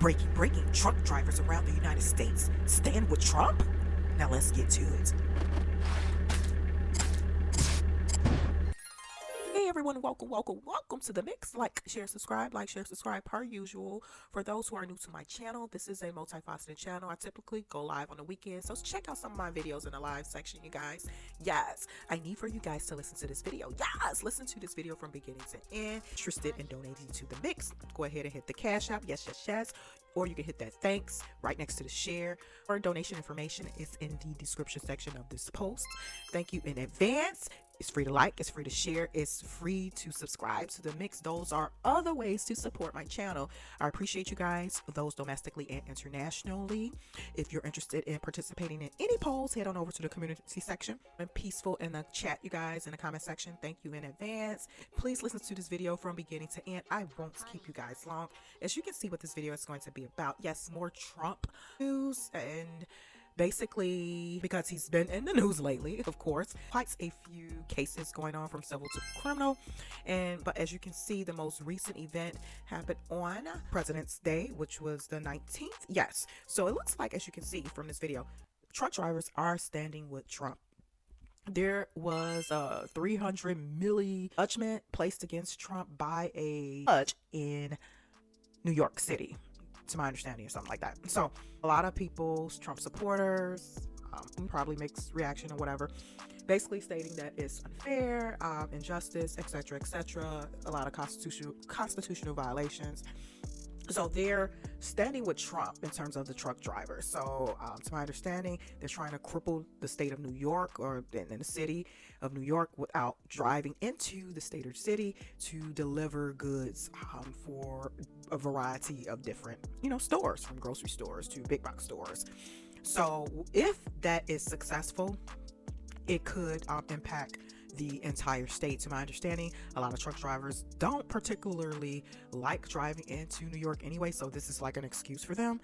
Breaking truck drivers around the United States stand with Trump? Now let's get to it. Hey everyone, welcome to the mix. Like, share, subscribe per usual. For those who are new to my channel, this is a multifaceted channel. I typically go live on the weekends, so check out some of my videos in the live section, you guys. Yes, I need for you guys to listen to this video. Yes, listen to this video from beginning to end. Interested in donating to the mix, go ahead and hit the cash app. Yes. Or you can hit that thanks right next to the share. Or donation information is in the description section of this post. Thank you in advance. It's free to like, it's free to share, it's free to subscribe to the mix. Those are other ways to support my channel. I appreciate you guys, those domestically and internationally. If you're interested in participating in any polls, head on over to the community section. I'm peaceful in the chat, you guys, in the comment section. Thank you in advance. Please listen to this video from beginning to end. I won't keep you guys long. As you can see what this video is going to be about. Yes, more Trump news, and basically because he's been in the news lately, of course, quite a few cases going on from civil to criminal. But as you can see, the most recent event happened on President's Day, which was the 19th. Yes, so it looks like, as you can see from this video, truck drivers are standing with Trump. There was a 300 milli judgment placed against Trump by a judge in New York City, to my understanding, or something like that. So a lot of people, Trump supporters, probably mixed reaction or whatever, basically stating that it's unfair, injustice, etc., a lot of constitutional violations. So they're standing with Trump in terms of the truck drivers. So to my understanding, they're trying to cripple the state of New York, or in the city of New York, without driving into the state or city to deliver goods for a variety of different, stores, from grocery stores to big box stores. So if that is successful, it could impact the entire state. To my understanding, a lot of truck drivers don't particularly like driving into New York anyway, so this is like an excuse for them.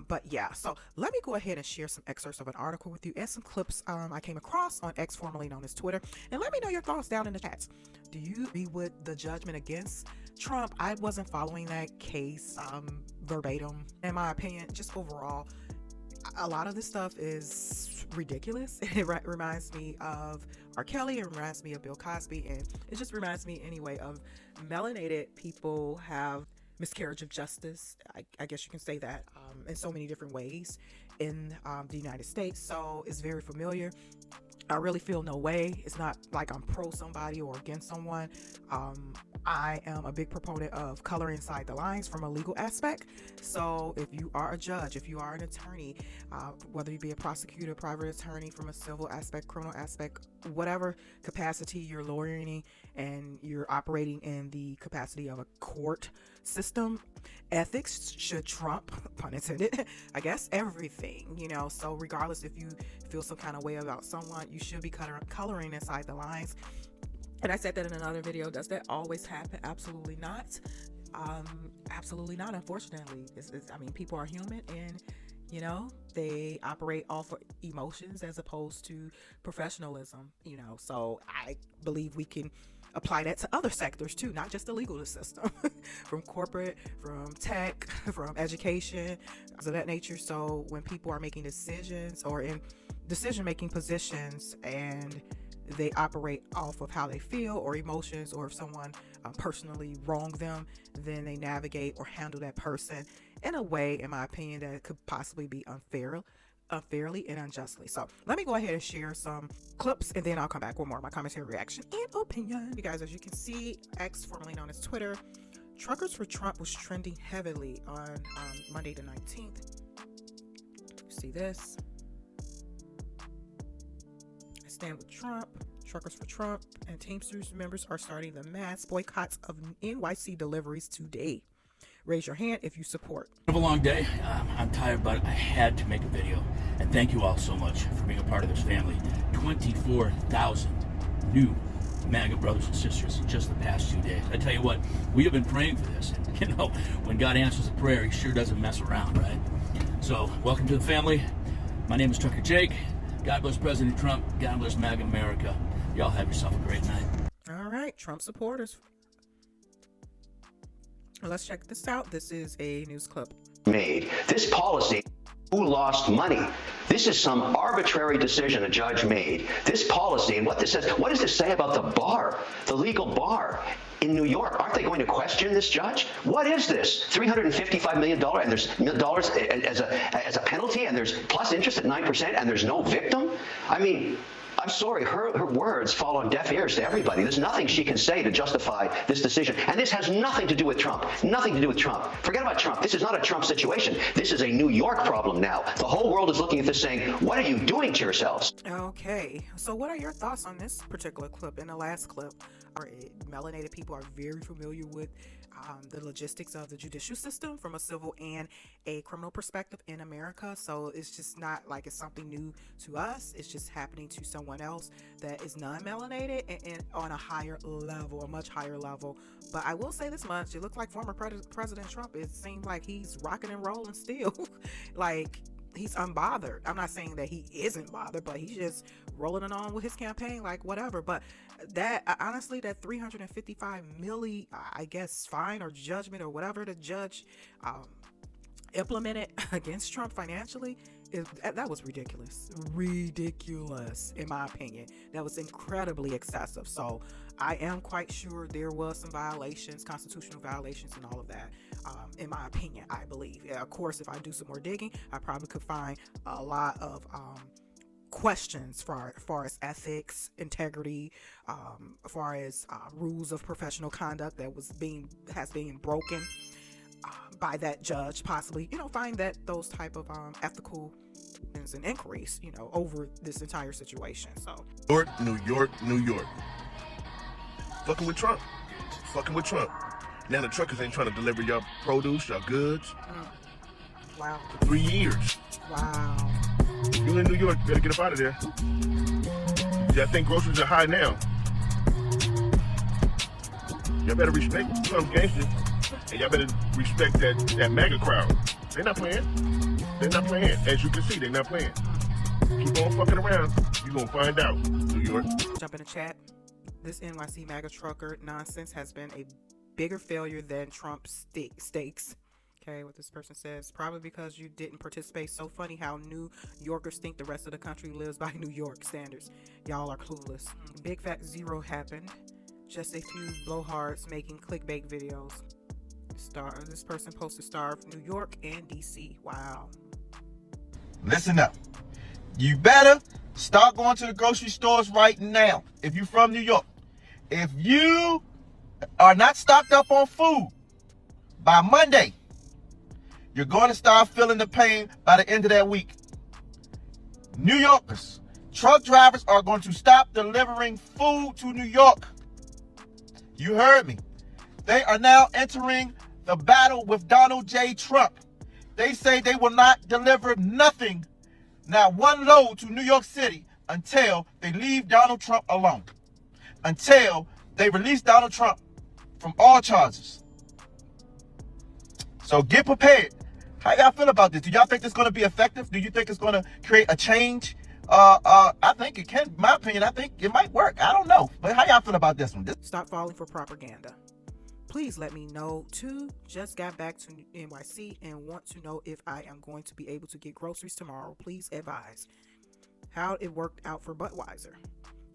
But yeah, so let me go ahead and share some excerpts of an article with you and some clips I came across on X, formerly known as Twitter, and let me know your thoughts down in the chats. Do you agree with the judgment against Trump? I wasn't following that case verbatim. In my opinion, just overall, a lot of this stuff is ridiculous. It reminds me of R. Kelly, it reminds me of Bill Cosby, and it just reminds me anyway of melanated people have miscarriage of justice, I guess you can say that, in so many different ways in the United States. So it's very familiar. I really feel no way. It's not like I'm pro somebody or against someone. I am a big proponent of color inside the lines from a legal aspect. So if you are a judge, if you are an attorney, whether you be a prosecutor, private attorney, from a civil aspect, criminal aspect, whatever capacity you're lawyering and you're operating in the capacity of a court system, ethics should trump, pun intended, I guess, everything, so regardless if you feel some kind of way about someone, you should be coloring inside the lines. And I said that in another video. Does that always happen? Absolutely not. Absolutely not, unfortunately. People are human, and they operate off of emotions as opposed to professionalism, so I believe we can apply that to other sectors too, not just the legal system, from corporate, from tech, from education, of that nature. So when people are making decisions or in decision-making positions and they operate off of how they feel or emotions, or if someone personally wronged them, then they navigate or handle that person in a way, in my opinion, that could possibly be unfairly and unjustly. So let me go ahead and share some clips, and then I'll come back with more of my commentary, reaction, and opinion. You guys, as you can see, X, formerly known as Twitter, Truckers for Trump was trending heavily on Monday the 19th. See this? I stand with Trump. Truckers for Trump and Teamsters members are starting the mass boycotts of NYC deliveries today. Raise your hand if you support. Have a long day. I'm tired, but I had to make a video. And thank you all so much for being a part of this family. 24,000 new MAGA brothers and sisters in just the past 2 days. I tell you what, we have been praying for this. And, when God answers a prayer, he sure doesn't mess around, right? So, welcome to the family. My name is Trucker Jake. God bless President Trump. God bless MAGA America. Y'all have yourself a great night. All right, Trump supporters. Let's check this out. This is a news clip. made. This policy, who lost money? This is some arbitrary decision a judge made. This policy and what this says, what does this say about the bar, the legal bar in New York? Aren't they going to question this judge? What is this? $355 million and there's dollars as a penalty, and there's plus interest at 9%, and there's no victim? I mean, I'm sorry, her words fall on deaf ears to everybody. There's nothing she can say to justify this decision. And this has nothing to do with Trump. Nothing to do with Trump. Forget about Trump. This is not a Trump situation. This is a New York problem now. The whole world is looking at this saying, what are you doing to yourselves? Okay, so what are your thoughts on this particular clip? In the last clip, melanated people are very familiar with the logistics of the judicial system from a civil and a criminal perspective in America. So it's just not like it's something new to us. It's just happening to someone else that is non-melanated and on a higher level, a much higher level. But I will say this much: it looks like former President Trump, it seems like he's rocking and rolling still. Like, he's unbothered. I'm not saying that he isn't bothered, but he's just rolling it on with his campaign, like whatever. But that, honestly, that 355 milli, I guess, fine or judgment or whatever the judge implemented against Trump financially, that was ridiculous in my opinion. That was incredibly excessive. So I am quite sure there was some violations, constitutional violations and all of that, in my opinion, I believe. Yeah, of course, if I do some more digging, I probably could find a lot of questions far as ethics, integrity, far as rules of professional conduct that has been broken by that judge, possibly, find that those type of ethical and inquiries, over this entire situation. So New York. Fucking with Trump. Now the truckers ain't trying to deliver your produce, your goods. Wow. For 3 years. Wow. You in New York, you better get up out of there. I think groceries are high now. Y'all better respect some gangsters. And y'all better respect that MAGA crowd. They're not playing. As you can see, they're not playing. Keep on fucking around. You're going to find out, New York. Jump in the chat. This NYC MAGA trucker nonsense has been a bigger failure than Trump's stakes. Okay, what this person says, probably because you didn't participate. So funny how New Yorkers think the rest of the country lives by New York standards. Y'all are clueless. Big fat zero happened. Just a few blowhards making clickbait videos. This person posted starve New York and DC. Wow. Listen up. You better start going to the grocery stores right now. If you're from New York, if you are not stocked up on food by Monday, you're going to start feeling the pain by the end of that week. New Yorkers, truck drivers are going to stop delivering food to New York. You heard me. They are now entering the battle with Donald J. Trump. They say they will not deliver nothing, not one load to New York City, until they leave Donald Trump alone. Until they release Donald Trump from all charges. So get prepared. How y'all feel about this? Do y'all think this is going to be effective? Do you think it's going to create a change? I think it can. In my opinion, I think it might work. I don't know. But how y'all feel about this one? Stop falling for propaganda. Please let me know too. Just got back to NYC and want to know if I am going to be able to get groceries tomorrow. Please advise how it worked out for Budweiser.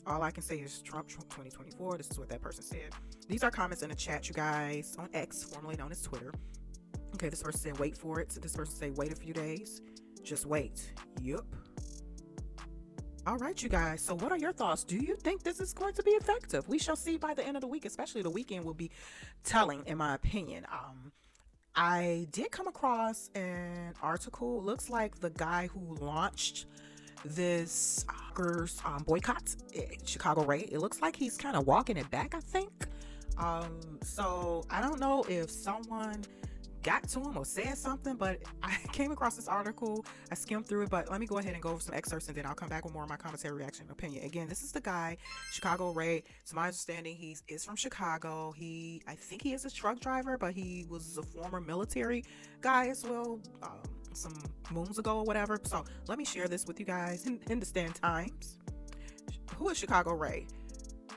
All I can say is Trump 2024. This is what that person said. These are comments in the chat, you guys, on X, formerly known as Twitter. Okay, this person said wait for it. So this person said wait a few days. Just wait. Yup. All right, you guys. So what are your thoughts? Do you think this is going to be effective? We shall see by the end of the week, especially the weekend will be telling, in my opinion. I did come across an article. Looks like the guy who launched this boycott, Chicago Ray, it looks like he's kind of walking it back, I think. So I don't know if someone got to him or said something, but I came across this article. I skimmed through it, but let me go ahead and go over some excerpts and then I'll come back with more of my commentary, reaction, and opinion. Again, this is the guy, Chicago Ray. To my understanding, he is from Chicago. I think he is a truck driver, but he was a former military guy as well, some moons ago or whatever. So let me share this with you guys in the Stand Times. Who is Chicago Ray?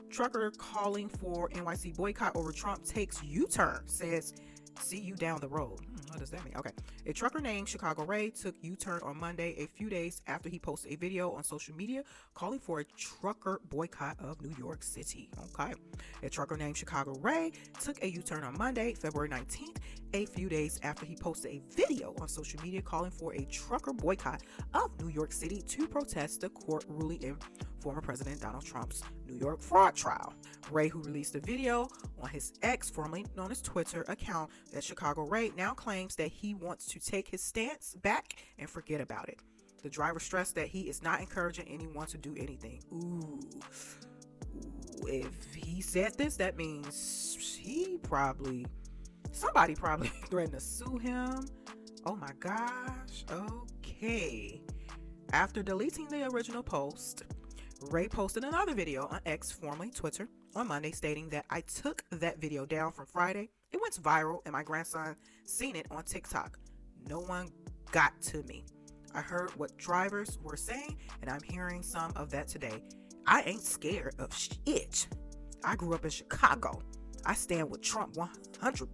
Trucker calling for NYC boycott over Trump takes U-turn, says see you down the road. hell does that mean? Okay. A trucker named Chicago Ray took U-turn on Monday, a few days after he posted a video on social media calling for a trucker boycott of New York City. Okay. A trucker named Chicago Ray took a U-turn on Monday, February 19th, a few days after he posted a video on social media calling for a trucker boycott of New York City to protest the court ruling in former President Donald Trump's New York fraud trial. Ray, who released a video on his X, formerly known as Twitter, account, that Chicago Ray now claims that he wants to take his stance back and forget about it. The driver stressed that he is not encouraging anyone to do anything. If he said this, that means somebody probably threatened to sue him. Oh my gosh. Okay. After deleting the original post, Ray posted another video on X, formerly Twitter, on Monday, stating that I took that video down from Friday. It went viral and my grandson seen it on TikTok. No one got to me. I heard what drivers were saying and I'm hearing some of that today. I ain't scared of shit. I grew up in Chicago. I stand with Trump 100%.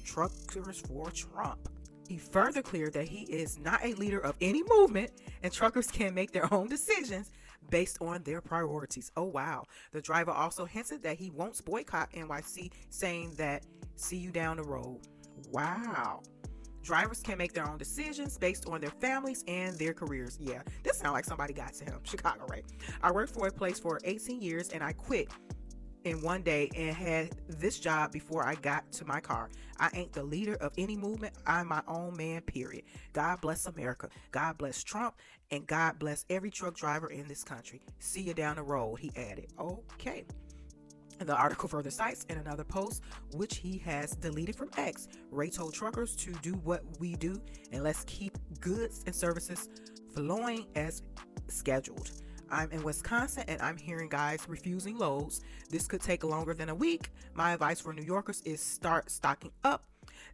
Truckers for Trump. He further cleared that he is not a leader of any movement and truckers can make their own decisions based on their priorities. Oh wow. The driver also hinted that he won't boycott NYC, saying that see you down the road. Wow. Drivers can make their own decisions based on their families and their careers. Yeah, this sounds like somebody got to him. Chicago, right? I worked for a place for 18 years and I quit in one day and had this job before I got to my car. I ain't the leader of any movement. I'm my own man, period. God bless America. God bless Trump. And God bless every truck driver in this country. See you down the road, he added. Okay. The article further cites in another post, which he has deleted from X, Ray told truckers to do what we do and let's keep goods and services flowing as scheduled. I'm in Wisconsin and I'm hearing guys refusing loads. This could take longer than a week. My advice for New Yorkers is start stocking up.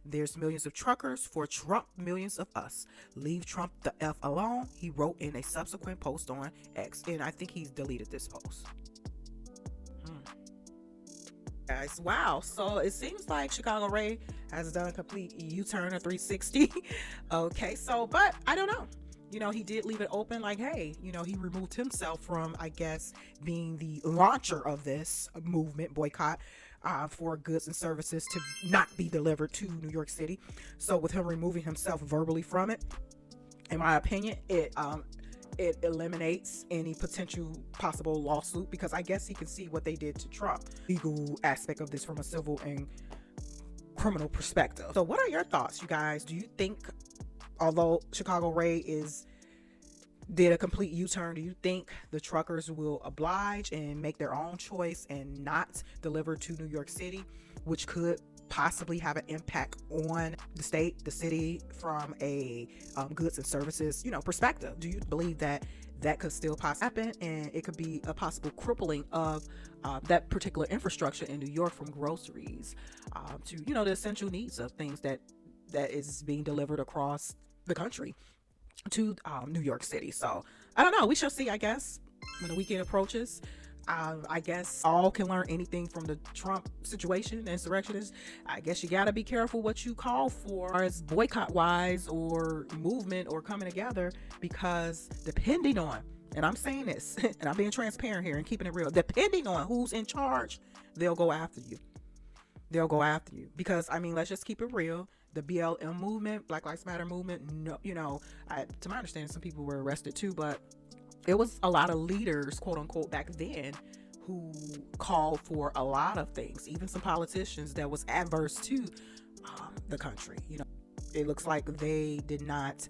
There's millions of truckers for Trump, millions of us. Leave Trump the F alone, he wrote in a subsequent post on X. And I think he's deleted this post. Guys, wow. So it seems like Chicago Ray has done a complete U-turn of 360. Okay, so, but I don't know. You know, he did leave it open like, hey, you know, he removed himself from, I guess, being the launcher of this movement boycott for goods and services to not be delivered to New York City. So with him removing himself verbally from it, in my opinion, it eliminates any potential possible lawsuit, because I guess he can see what they did to Trump. Legal aspect of this from a civil and criminal perspective. So what are your thoughts, you guys? Do you think, although Chicago Ray did a complete U-turn, do you think the truckers will oblige and make their own choice and not deliver to New York City, which could possibly have an impact on the state, the city, from a goods and services, perspective? Do you believe that could still possibly happen, and it could be a possible crippling of that particular infrastructure in New York, from groceries to the essential needs of things that is being delivered across the country to New York City? So I don't know. We shall see, I guess, when the weekend approaches. I guess all can learn anything from the Trump situation. Insurrectionists, I guess you got to be careful what you call for as boycott wise or movement or coming together, because depending on, and I'm saying this and I'm being transparent here and keeping it real, depending on who's in charge, they'll go after you. Because, I mean, let's just keep it real. The BLM movement, Black Lives Matter movement, no, to my understanding, some people were arrested too, but it was a lot of leaders, quote unquote, back then who called for a lot of things, even some politicians that was adverse to the country. It looks like they did not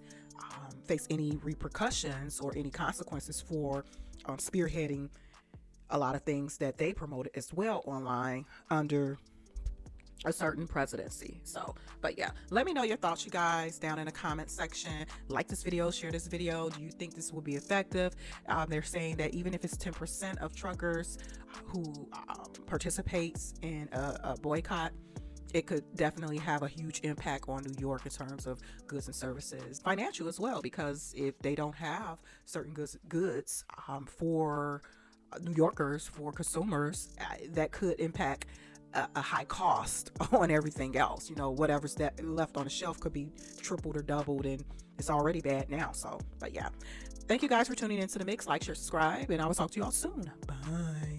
face any repercussions or any consequences for spearheading a lot of things that they promoted as well online under a certain presidency. So, but yeah, let me know your thoughts, you guys, down in the comment section. Like this video, share this video. Do you think this will be effective? They're saying that even if it's 10% of truckers who participates in a boycott, it could definitely have a huge impact on New York in terms of goods and services, financial as well, because if they don't have certain goods for New Yorkers, for consumers, that could impact a high cost on everything else. You know, whatever's that left on the shelf could be tripled or doubled, and it's already bad now. So, but yeah, thank you guys for tuning into the mix. Like, share, subscribe, and I will talk to you all soon. Bye.